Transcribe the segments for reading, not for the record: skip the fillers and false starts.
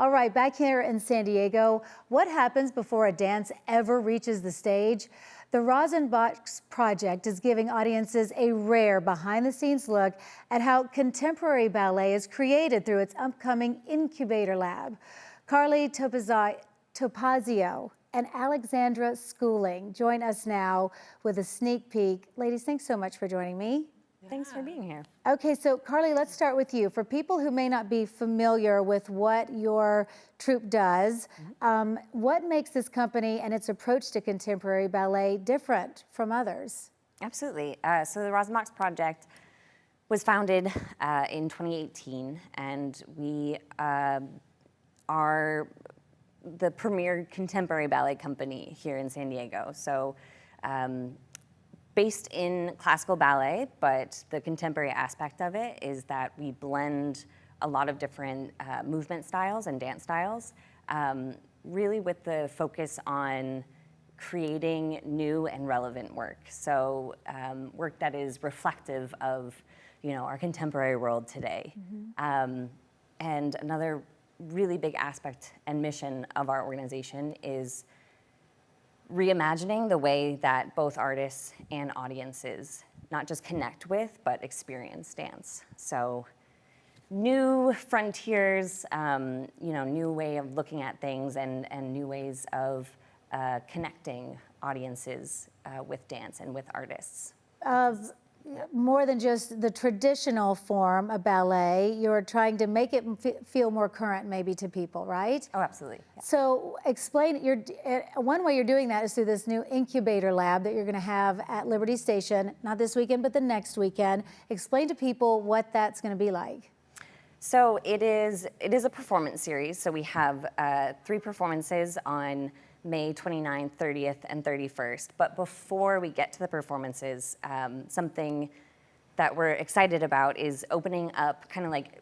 All right, back here in San Diego, what happens before a dance ever reaches the stage? The Rosin Box Project is giving audiences a rare behind-the-scenes look at how contemporary ballet is created through its upcoming incubator lab. Carly Topazio and Alexandra Schooling join us now with a sneak peek. Ladies, thanks so much for joining me. Thanks for being here. Okay, so Carly, let's start with you. For people who may not be familiar with what your troupe does, what makes this company and its approach to contemporary ballet different from others? Absolutely. So the Rosin Box Project was founded in 2018, and we are the premier contemporary ballet company here in San Diego. So based in classical ballet, but the contemporary aspect of it is that we blend a lot of different movement styles and dance styles, really with the focus on creating new and relevant work. So work that is reflective of, our contemporary world today. And another really big aspect and mission of our organization is reimagining the way that both artists and audiences not just connect with, but experience dance. So new frontiers, new way of looking at things and new ways of connecting audiences with dance and with artists. More than just the traditional form of ballet, you're trying to make it feel more current maybe to people, right? Oh, absolutely. Yeah. So explain, one way you're doing that is through this new incubator lab that you're going to have at Liberty Station, not this weekend, but the next weekend. Explain to people what that's going to be like. So it is a performance series. So we have 3 performances on May 29th, 30th, and 31st. But before we get to the performances, something that we're excited about is opening up, kind of like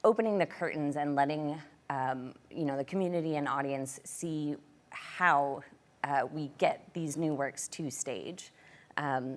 opening the curtains and letting the community and audience see how we get these new works to stage.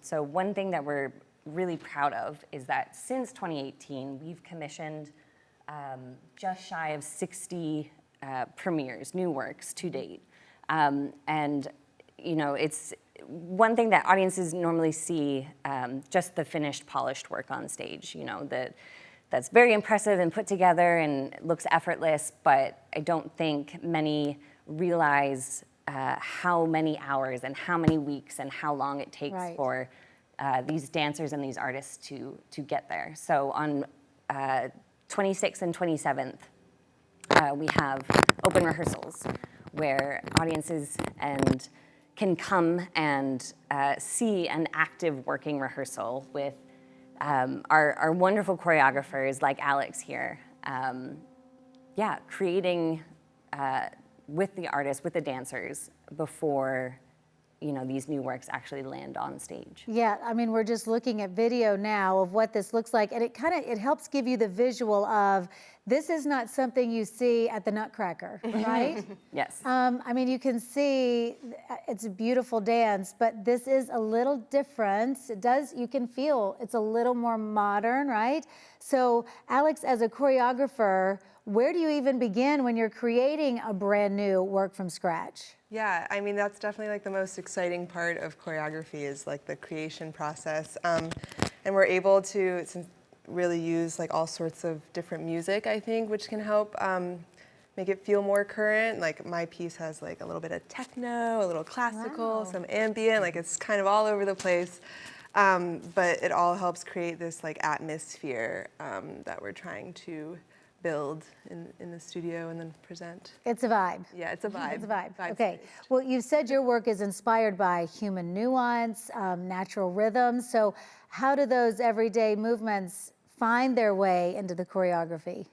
So one thing that we're really proud of is that since 2018, we've commissioned just shy of 60 premieres, new works to date. It's one thing that audiences normally see, just the finished, polished work on stage, that's very impressive and put together and looks effortless, but I don't think many realize how many hours and how many weeks and how long it takes for these dancers and these artists to get there. So on 26th and 27th, we have open rehearsals where audiences can come and see an active working rehearsal with our wonderful choreographers like Alex here, creating with the artists, with the dancers before these new works actually land on stage. Yeah, I mean, we're just looking at video now of what this looks like, and it helps give you the visual of this is not something you see at the Nutcracker, right? Yes. I mean, you can see it's a beautiful dance, but this is a little different. You can feel it's a little more modern, right? So, Alex, as a choreographer, where do you even begin when you're creating a brand new work from scratch? Yeah, I mean, that's definitely like the most exciting part of choreography is like the creation process. And we're able to really use like all sorts of different music, I think, which can help make it feel more current. Like my piece has like a little bit of techno, a little classical, some ambient, like it's kind of all over the place. But it all helps create this like atmosphere that we're trying to build in the studio and then present. It's a vibe. Yeah, it's a vibe. It's a vibe. Vibe Okay. based. Well, you said your work is inspired by human nuance, natural rhythms. So how do those everyday movements find their way into the choreography?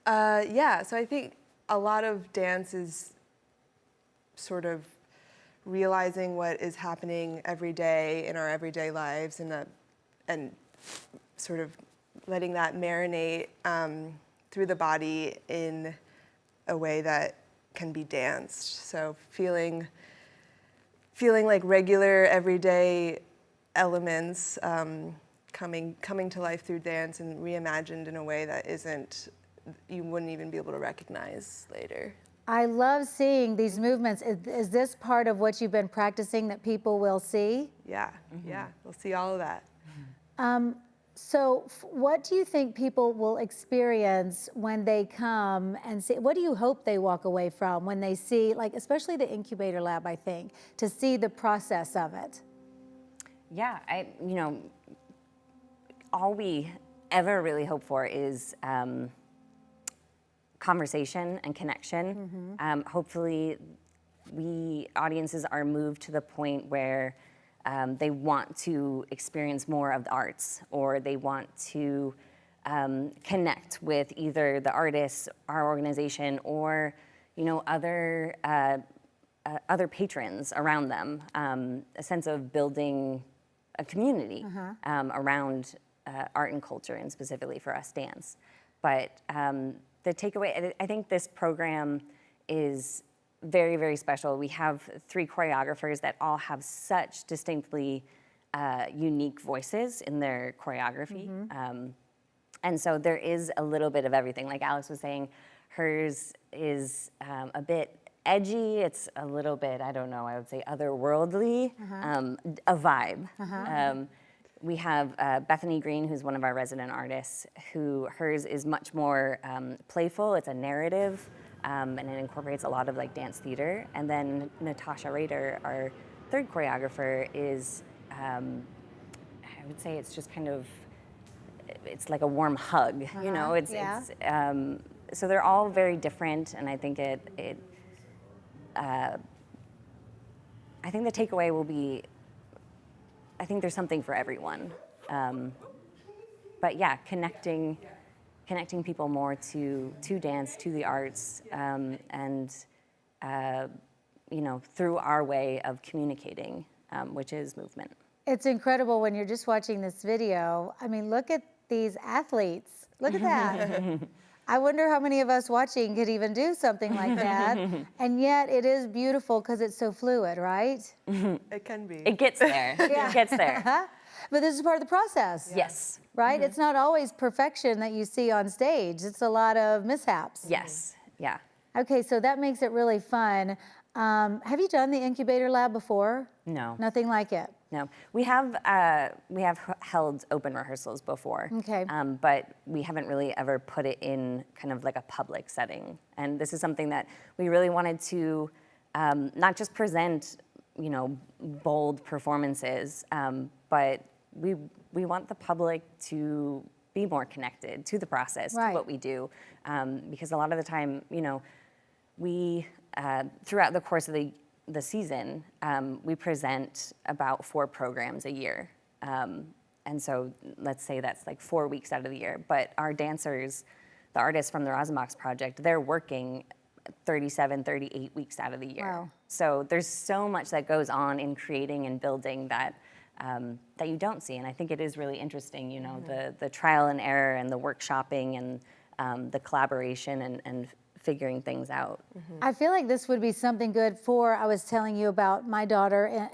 So I think a lot of dance is sort of realizing what is happening every day in our everyday lives and sort of letting that marinate through the body in a way that can be danced. So feeling like regular everyday elements coming to life through dance and reimagined in a way that isn't you wouldn't even be able to recognize later. I love seeing these movements. Is this part of what you've been practicing that people will see? Yeah, yeah, we'll see all of that. So what do you think people will experience when they come and see, what do you hope they walk away from when they see, like, especially the incubator lab, I think, to see the process of it? Yeah, all we ever really hope for is conversation and connection. Hopefully, audiences are moved to the point where they want to experience more of the arts, or they want to connect with either the artists, our organization, or other patrons around them. A sense of building a community around art and culture, and specifically for us, dance. But the takeaway, I think this program is very, very special. We have 3 choreographers that all have such distinctly unique voices in their choreography. And so there is a little bit of everything. Like Alex was saying, hers is a bit edgy. It's a little bit, I don't know, I would say otherworldly, a vibe. We have Bethany Green, who's one of our resident artists, hers is much more playful. It's a narrative, and it incorporates a lot of like dance theater. And then Natasha Rader, our 3rd choreographer, is, I would say it's just kind of, it's like a warm hug, so they're all very different, and I think I think the takeaway will be, I think there's something for everyone. But yeah, connecting people more to dance, to the arts, and through our way of communicating, which is movement. It's incredible when you're just watching this video. I mean, look at these athletes. Look at that. I wonder how many of us watching could even do something like that. And yet it is beautiful because it's so fluid, right? It can be. It gets there. It gets there. But this is part of the process. Yes. Right? It's not always perfection that you see on stage. It's a lot of mishaps. Yes. Yeah. Okay, so that makes it really fun. Have you done the incubator lab before? No. Nothing like it? No, we have held open rehearsals before, Okay. But we haven't really ever put it in kind of like a public setting. And this is something that we really wanted to not just present, bold performances, but we want the public to be more connected to the process, to what we do, because a lot of the time, we throughout the course of the season, we present about 4 programs a year. And so let's say that's like 4 weeks out of the year. But our dancers, the artists from the Rosin Box Project, they're working 37, 38 weeks out of the year. Wow. So there's so much that goes on in creating and building that that you don't see. And I think it is really interesting, the trial and error and the workshopping and the collaboration and figuring things out. I feel like this would be something good for, I was telling you about my daughter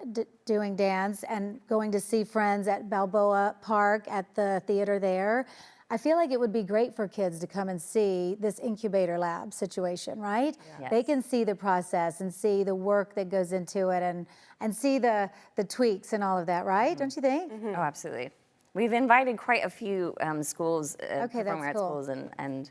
doing dance and going to see friends at Balboa Park at the theater there. I feel like it would be great for kids to come and see this incubator lab situation, right? Yes. They can see the process and see the work that goes into it and see the tweaks and all of that, right? Don't you think? Oh, absolutely. We've invited quite a few schools, Okay, performing that's arts cool. schools and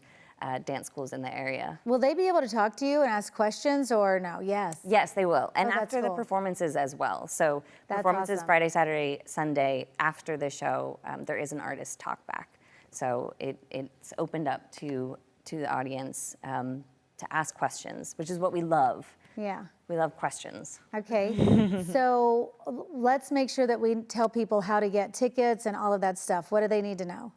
dance schools in the area. Will they be able to talk to you and ask questions or no? Yes. Yes, they will. And Oh, that's after the cool. performances as well. So That's performances awesome. Friday, Saturday, Sunday. After the show, there is an artist talk back. So it's opened up to the audience to ask questions, which is what we love. Yeah. We love questions. Okay, so let's make sure that we tell people how to get tickets and all of that stuff. What do they need to know?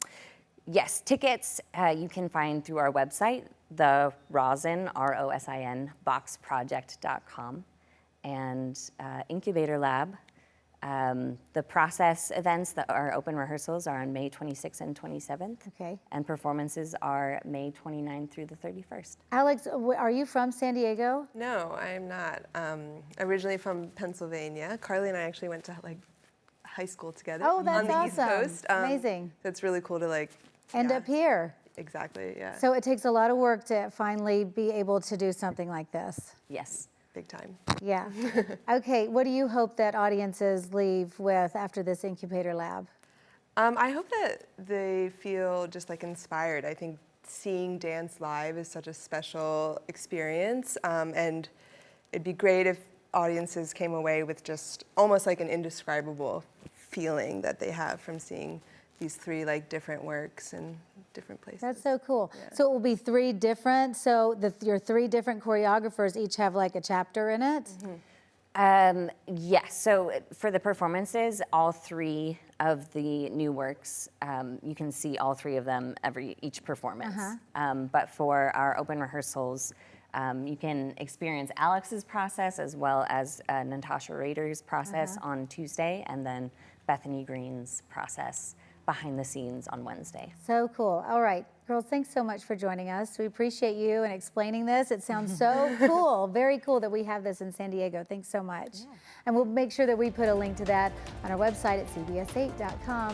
Yes, tickets you can find through our website, the Rosin, ROSIN, boxproject.com, and Incubator Lab. The process events that are open rehearsals are on May 26th and 27th. Okay. And performances are May 29th through the 31st. Alex, are you from San Diego? No, I am not. Originally from Pennsylvania. Carly and I actually went to high school together Oh, that's on the East awesome. Coast. Amazing. So it's really cool to End up here. Exactly, yeah. So it takes a lot of work to finally be able to do something like this. Yes. Big time. Yeah. Okay, what do you hope that audiences leave with after this incubator lab? I hope that they feel just like inspired. I think seeing dance live is such a special experience, and it'd be great if audiences came away with just almost like an indescribable feeling that they have from seeing these 3 like different works in different places. That's so cool. Yeah. So it will be 3 different, so your 3 different choreographers each have like a chapter in it? Yes, so for the performances, all 3 of the new works, you can see all 3 of them each performance. But for our open rehearsals, you can experience Alex's process as well as Natasha Rader's process on Tuesday, and then Bethany Green's process behind the scenes on Wednesday. So cool. All right, girls, thanks so much for joining us. We appreciate you and explaining this. It sounds so cool. Very cool that we have this in San Diego. Thanks so much. And we'll make sure that we put a link to that on our website at cbs8.com.